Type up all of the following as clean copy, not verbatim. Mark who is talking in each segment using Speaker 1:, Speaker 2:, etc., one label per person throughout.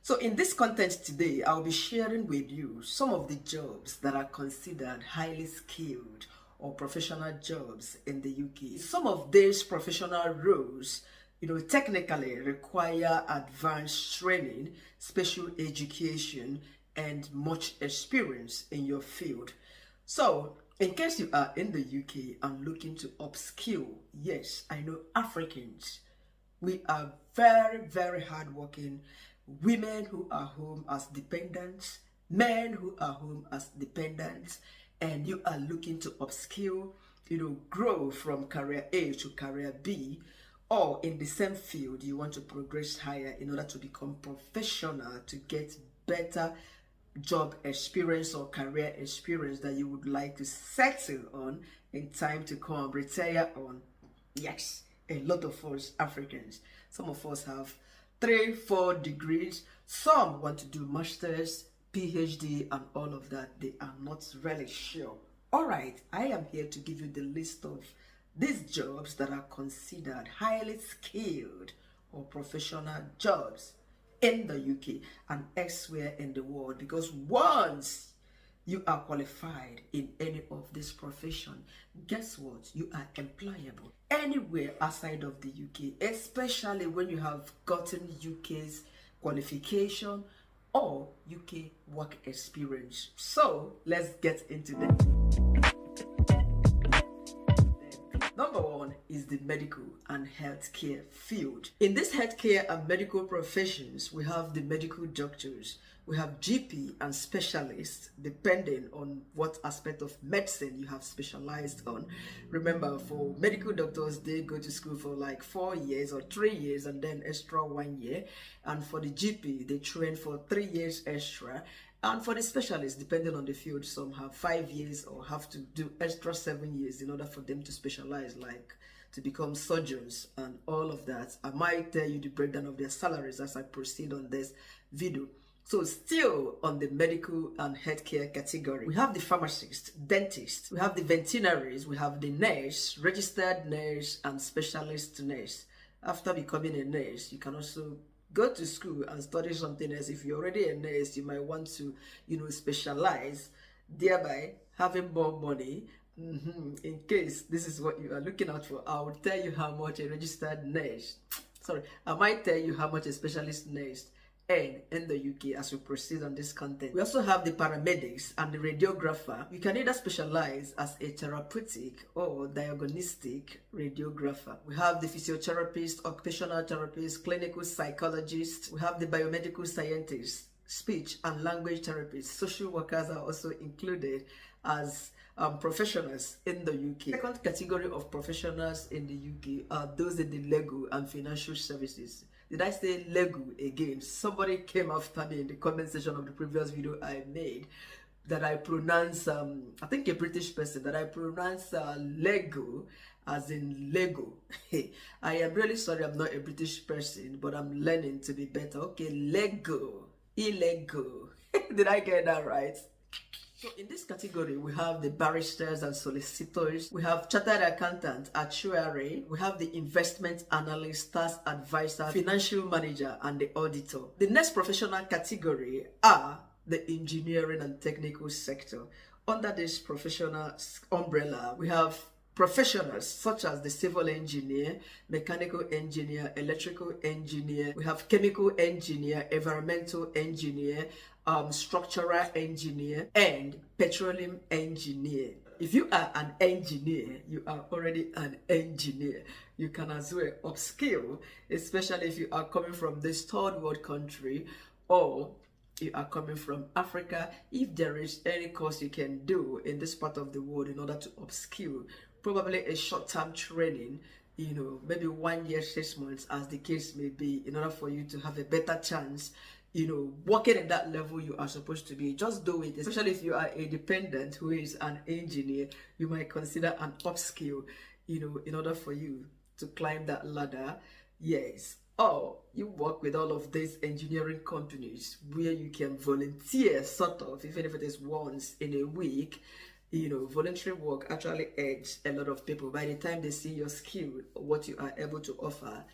Speaker 1: So in this content today, I'll be sharing with you some of the jobs that are considered highly skilled or professional jobs in the UK. Some of these professional roles, technically require advanced training, special education, and much experience in your field. So, in case you are in the UK and looking to upskill, yes, I know Africans, we are very, very hardworking. Women who are home as dependents, men who are home as dependents, and you are looking to upskill, grow from career A to career B, or in the same field, you want to progress higher in order to become professional, to get better job experience or career experience that you would like to settle on in time to come, retire on. Yes, a lot of us Africans, some of us have 3-4 degrees, some want to do masters, PhD, and all of that. They are not really sure. All right, I am here to give you the list of these jobs that are considered highly skilled or professional jobs in the UK and elsewhere in the world, because once you are qualified in any of this profession, guess what? You are employable anywhere outside of the UK, especially when you have gotten UK's qualification or UK work experience. So let's get into that. Number one is the medical and healthcare field. In this healthcare and medical professions, we have the medical doctors, we have GP and specialists, depending on what aspect of medicine you have specialized on. Remember, for medical doctors, they go to school for like 4 years or 3 years and then extra 1 year. And for the GP, they train for 3 years extra. And for the specialists, depending on the field, some have 5 years or have to do extra 7 years in order for them to specialize, like to become surgeons and all of that. I might tell you the breakdown of their salaries as I proceed on this video. So still on the medical and healthcare category, we have the pharmacist, dentist, we have the veterinaries, we have the nurse, registered nurse, and specialist nurse. After becoming a nurse, you can also go to school and study something else. If you're already a nurse, you might want to, specialize, thereby having more money. In case this is what you are looking out for, I will tell you how much a registered nurse, I might tell you how much a specialist nurse earn in the UK as we proceed on this content. We also have the paramedics and the radiographer. You can either specialize as a therapeutic or diagnostic radiographer. We have the physiotherapist, occupational therapist, clinical psychologist. We have the biomedical scientist, speech and language therapists. Social workers are also included as professionals in the UK. Second category of professionals in the UK are those in the legal and financial services. Did I say legal again? Somebody came after me in the comment section of the previous video I made that I pronounce, I think a British person, that I pronounce Lego as in Lego. I am really sorry, I'm not a British person, but I'm learning to be better. Okay, Lego, illegal. Did I get that right? So in this category, we have the barristers and solicitors, we have chartered accountant, actuary, we have the investment analyst, tax advisor, financial manager, and the auditor. The next professional category are the engineering and technical sector. Under this professional umbrella, we have professionals such as the civil engineer, mechanical engineer, electrical engineer, we have chemical engineer, environmental engineer, structural engineer, and petroleum engineer. If you are an engineer, you are already an engineer. You can as well upskill, especially if you are coming from this third world country or you are coming from Africa. If there is any course you can do in this part of the world in order to upskill, probably a short-term training, maybe 1 year, 6 months, as the case may be, in order for you to have a better chance, working at that level you are supposed to be. Just do it, especially if you are a dependent who is an engineer. You might consider an upskill, in order for you to climb that ladder. Yes. Or you work with all of these engineering companies where you can volunteer, sort of, even if it is once in a week. Voluntary work actually aids a lot of people. By the time they see your skill, what you are able to offer,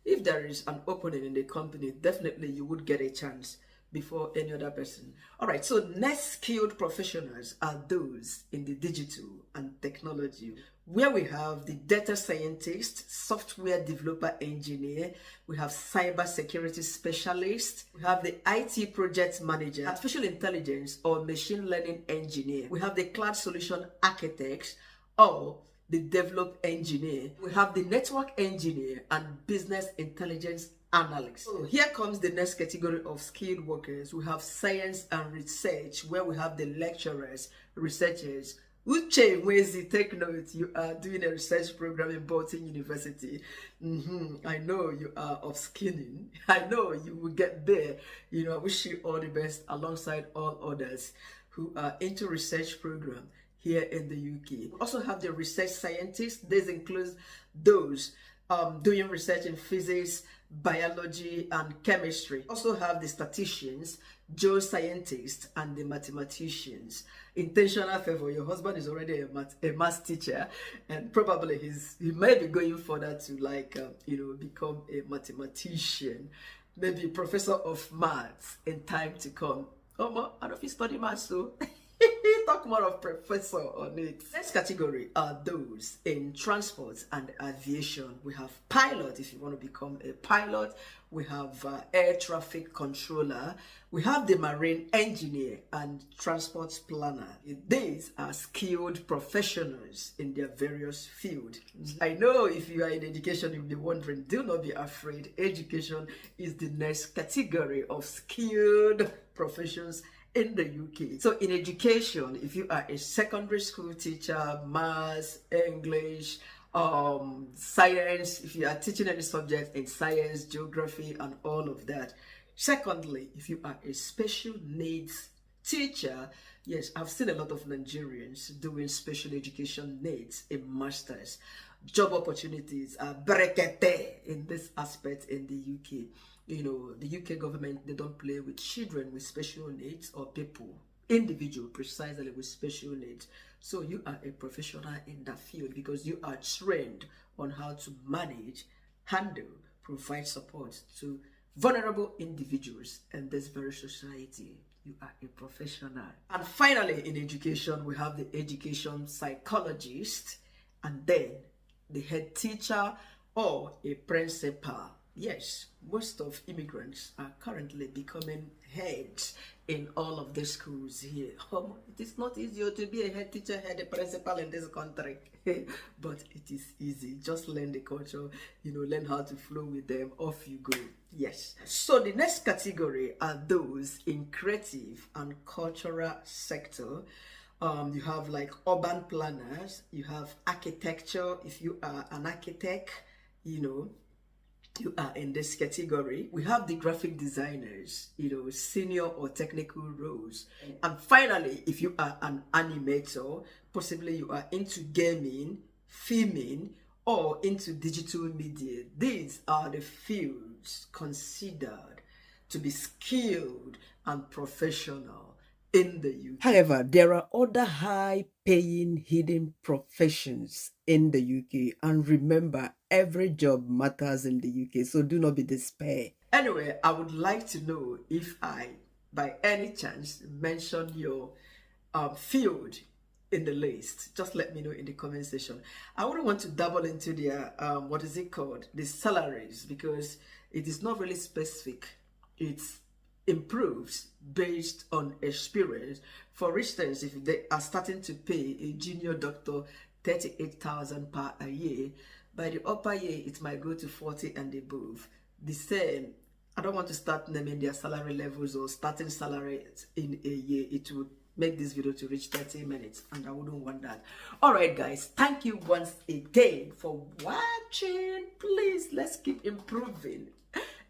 Speaker 1: if there is an opening in the company, definitely you would get a chance before any other person. All right, so next skilled professionals are those in the digital and technology, where we have the data scientist, software developer engineer, we have cyber security specialist, we have the IT project manager, artificial intelligence or machine learning engineer, we have the cloud solution architect or the develop engineer, we have the network engineer and business intelligence analyst. So here comes the next category of skilled workers. We have science and research, where we have the lecturers, researchers. Uche Mwezi, take note, you are doing a research program in Bolton University. I know you are upskilling. I know you will get there. You know, I wish you all the best alongside all others who are into research program here in the UK. We also have the research scientists. This includes those doing research in physics, biology, and chemistry. Also have the statisticians, geoscientists, and the mathematicians. Intentional favor, your husband is already a math teacher, and probably he may be going further to become a mathematician, maybe professor of maths in time to come. Oh, I don't know if you study maths too. Talk more of professor on it. Next category are those in transport and aviation. We have pilot, if you want to become a pilot. We have air traffic controller. We have the marine engineer and transport planner. These are skilled professionals in their various fields. I know if you are in education, you'll be wondering, do not be afraid. Education is the next category of skilled professions in the UK. So in education, if you are a secondary school teacher, maths, English, science, if you are teaching any subject in science, geography, and all of that. Secondly, if you are a special needs teacher, yes, I've seen a lot of Nigerians doing special education needs in masters. Job opportunities are brekete in this aspect in the UK. You know, the UK government, they don't play with children with special needs or people, individual precisely with special needs. So you are a professional in that field because you are trained on how to manage, handle, provide support to vulnerable individuals in this very society. You are a professional. And finally, in education, we have the education psychologist and then the head teacher or a principal. Yes, most of immigrants are currently becoming heads in all of the schools here. It is not easier to be a head teacher, head principal in this country, but it is easy. Just learn the culture, learn how to flow with them. Off you go. Yes. So the next category are those in creative and cultural sector. You have like urban planners. You have architecture. If you are an architect, you are in this category. We have the graphic designers, senior or technical roles. And finally, if you are an animator, possibly you are into gaming, filming, or into digital media. These are the fields considered to be skilled and professional in the UK. However, there are other high-paying hidden professions in the UK. And remember, every job matters in the UK, so do not be despair. Anyway, I would like to know if I, by any chance, mention your field in the list. Just let me know in the comment section. I wouldn't want to double into their, the salaries, because it is not really specific. It's improves based on experience. For instance, if they are starting to pay a junior doctor 38,000 per a year, by the upper year it might go to 40 and above. The same, I don't want to start naming their salary levels or starting salaries in a year. It would make this video to reach 30 minutes and I wouldn't want that. All right guys, thank you once again for watching. Please, let's keep improving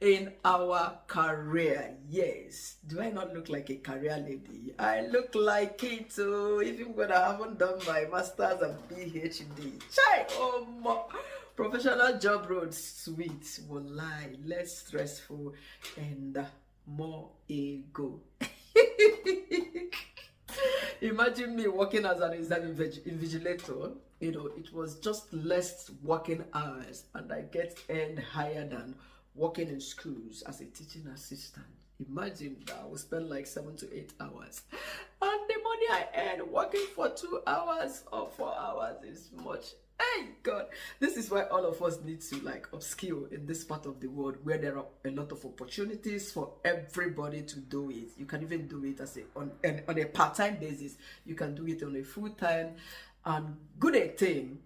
Speaker 1: in our career. Yes, do I not look like a career lady? I look like it too, even when I haven't done my master's and PhD. Chai, professional job road sweet, will lie, less stressful and more ego. Imagine me working as an exam invigilator. You know, it was just less working hours, and I get earned higher than working in schools as a teaching assistant. Imagine that I will spend like 7 to 8 hours, and the money I earn working for 2 hours or 4 hours is much. Hey God, this is why all of us need to like upskill in this part of the world where there are a lot of opportunities for everybody to do it. You can even do it as on a part-time basis. You can do it on a full-time. And good thing,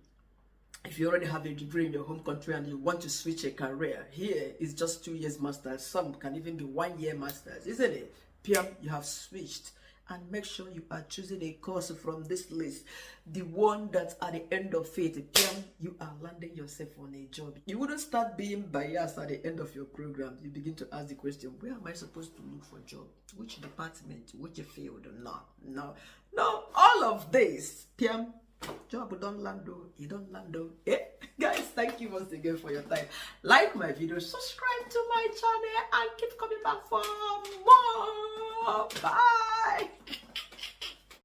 Speaker 1: if you already have a degree in your home country and you want to switch a career, here is just 2 years masters. Some can even be 1 year masters, isn't it? PM, you have switched. And make sure you are choosing a course from this list, the one that at the end of it, PM, you are landing yourself on a job. You wouldn't start being biased at the end of your program. You begin to ask the question, where am I supposed to look for a job? Which department? Which field? No. All of this, PM, job don't land, you don't land. Eh? Guys, thank you once again for your time. Like my video, subscribe to my channel, and keep coming back for more. Bye.